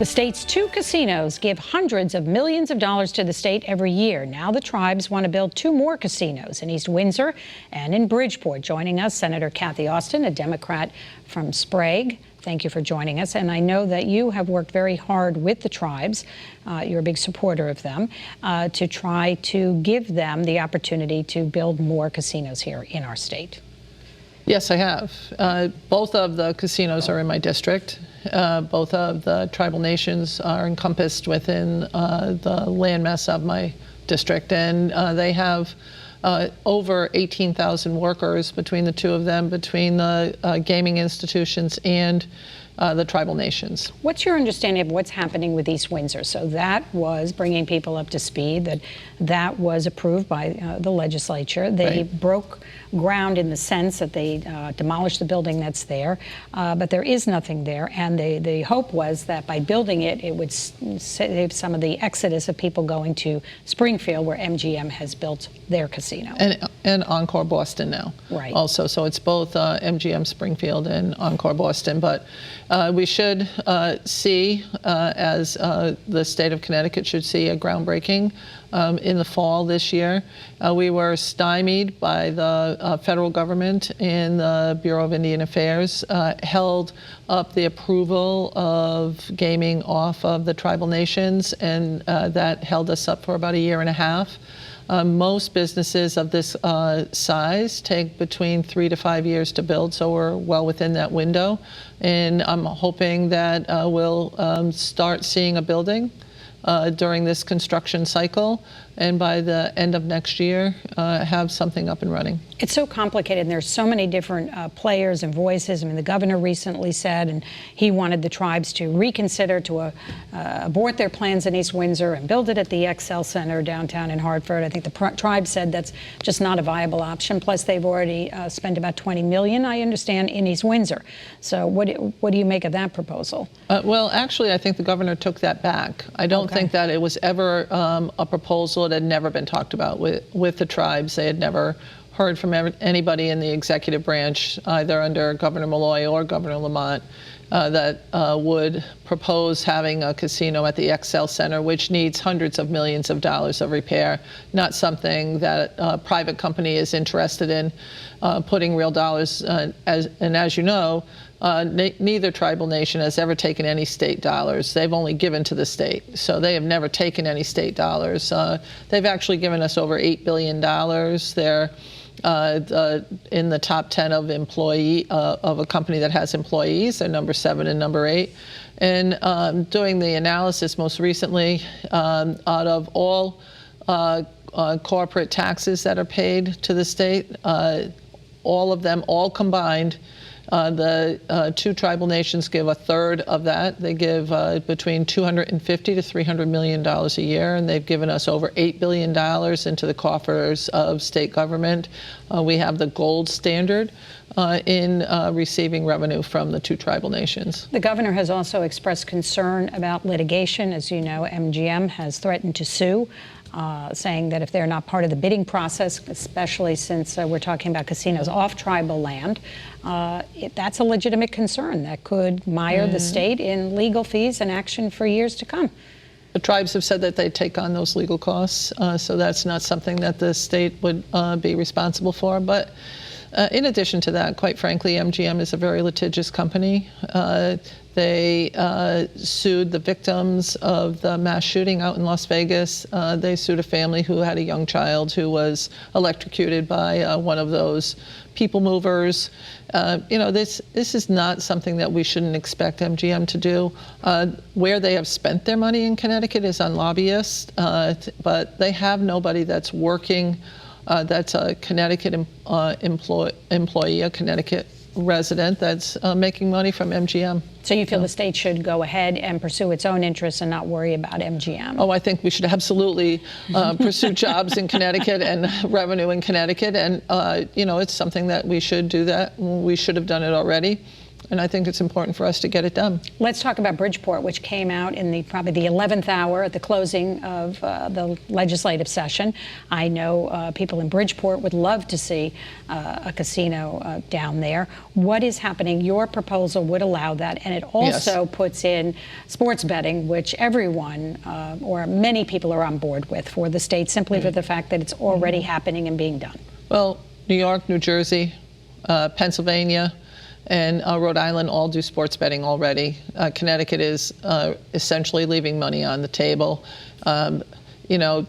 The state's 2 casinos give hundreds of millions of dollars to the state every year. Now the tribes want to build 2 more casinos in East Windsor and in Bridgeport. Joining us, Senator Kathy Osten, a Democrat from Sprague. Thank you for joining us. And I know that you have worked very hard with the tribes. You're a big supporter of them, to try to give them the opportunity to build more casinos here in our state. Yes, I have. Both of the casinos are in my district. Both of the tribal nations are encompassed within the landmass of my district, and they have over 18,000 workers between the 2 of them, between the gaming institutions and the tribal nations. What's your understanding of what's happening with East Windsor? So that was bringing people up to speed, that was approved by the legislature. They broke ground in the sense that they demolished the building that's there, but there is nothing there. And the hope was that by building it, it would save some of the exodus of people going to Springfield, where MGM has built their casino. And Encore Boston now. Right. Also, so it's both MGM Springfield and Encore Boston. But we should see, as the state of Connecticut should see, a groundbreaking in the fall this year. We were stymied by the federal government and the Bureau of Indian Affairs, held up the approval of gaming off of the tribal nations, and that held us up for about 1.5 years. Most businesses of this size take between 3 to 5 years to build, so we're well within that window. And I'm hoping that we'll start seeing a building during this construction cycle, and by the end of next year, have something up and running. It's so complicated, and there's so many different players and voices. I mean, the governor recently said, and he wanted the tribes to reconsider, to abort their plans in East Windsor and build it at the XL Center downtown in Hartford. I think the tribe said that's just not a viable option. Plus, they've already spent about $20 million, I understand, in East Windsor. So what do you make of that proposal? Well, actually, I think the governor took that back. I don't think that it was ever a proposal. It had never been talked about with the tribes. They had never heard from anybody in the executive branch, either under Governor Malloy or Governor Lamont, that would propose having a casino at the XL Center, which needs hundreds of millions of dollars of repair, not something that a private company is interested in putting real dollars. As you know, neither tribal nation has ever taken any state dollars. They've only given to the state. So they have never taken any state dollars. They've actually given us over $8 billion. They're in the top 10 of of a company that has employees. They're number 7 and number 8. And doing the analysis most recently, out of all corporate taxes that are paid to the state, all of them, all combined, the 2 tribal nations give 1/3 of that. They give between $250 to $300 million a year, and they've given us over $8 billion into the coffers of state government. We have the gold standard in receiving revenue from the 2 tribal nations. The governor has also expressed concern about litigation. As you know, MGM has threatened to sue, saying that if they're not part of the bidding process, especially since we're talking about casinos off tribal land, that's a legitimate concern that could mire the state in legal fees and action for years to come. The tribes have said that they take on those legal costs, so that's not something that the state would be responsible for. But in addition to that, quite frankly, MGM is a very litigious company. They sued the victims of the mass shooting out in Las Vegas. They sued a family who had a young child who was electrocuted by one of those people movers. This is not something that we shouldn't expect MGM to do. Where they have spent their money in Connecticut is on lobbyists, but they have nobody that's working, that's a Connecticut employee, a Connecticut resident that's making money from MGM. So you feel the state should go ahead and pursue its own interests and not worry about MGM? Oh, I think we should absolutely pursue jobs in Connecticut and revenue in Connecticut. And, it's something that we should do that. We should have done it already. and I think it's important for us to get it done. Let's talk about Bridgeport, which came out in probably the 11th hour at the closing of the legislative session. I know people in Bridgeport would love to see a casino down there. What is happening? Your proposal would allow that, and it also puts in sports betting, which everyone or many people are on board with for the state, simply for the fact that it's already happening and being done. Well, New York, New Jersey, Pennsylvania, and Rhode Island all do sports betting already. Connecticut is essentially leaving money on the table. You know,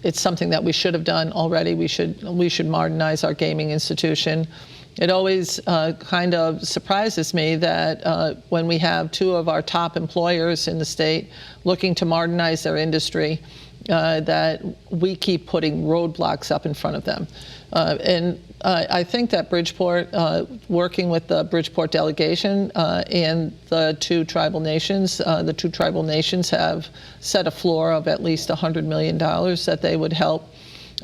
it's something that we should have done already. We should modernize our gaming institution. It always kind of surprises me that when we have two of our top employers in the state looking to modernize their industry, that we keep putting roadblocks up in front of them. And I think that Bridgeport, working with the Bridgeport delegation and the two tribal nations have set a floor of at least $100 million that they would help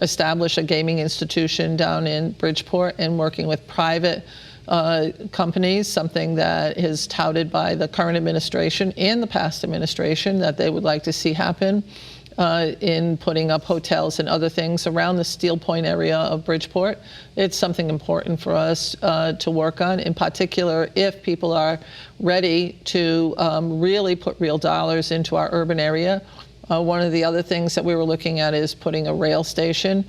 establish a gaming institution down in Bridgeport, and working with private companies, something that is touted by the current administration and the past administration that they would like to see happen. In putting up hotels and other things around the Steel Point area of Bridgeport. It's something important for us to work on, in particular if people are ready to really put real dollars into our urban area. One of the other things that we were looking at is putting a rail station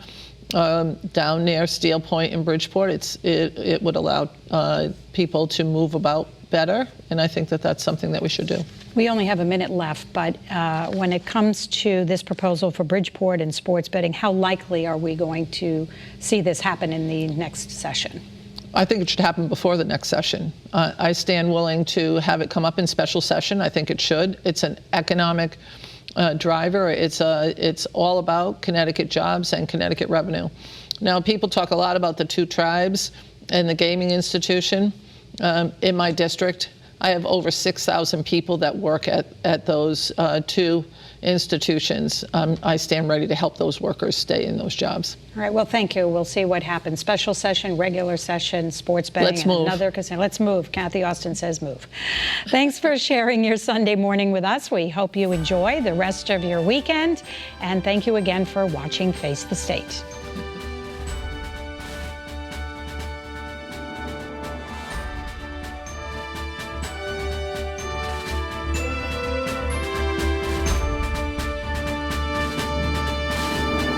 down near Steel Point in Bridgeport. It would allow people to move about better, and I think that that's something that we should do. We only have a minute left, but when it comes to this proposal for Bridgeport and sports betting, how likely are we going to see this happen in the next session? I think it should happen before the next session. I stand willing to have it come up in special session. I think it should. It's an economic driver. It's all about Connecticut jobs and Connecticut revenue. Now, people talk a lot about the two tribes and the gaming institution. In my district, I have over 6,000 people that work at those two institutions. I stand ready to help those workers stay in those jobs. All right, well, thank you. We'll see what happens. Special session, regular session, sports betting, Let's move. Another casino. Let's move. Kathy Osten says move. Thanks for sharing your Sunday morning with us. We hope you enjoy the rest of your weekend. And thank you again for watching Face the State.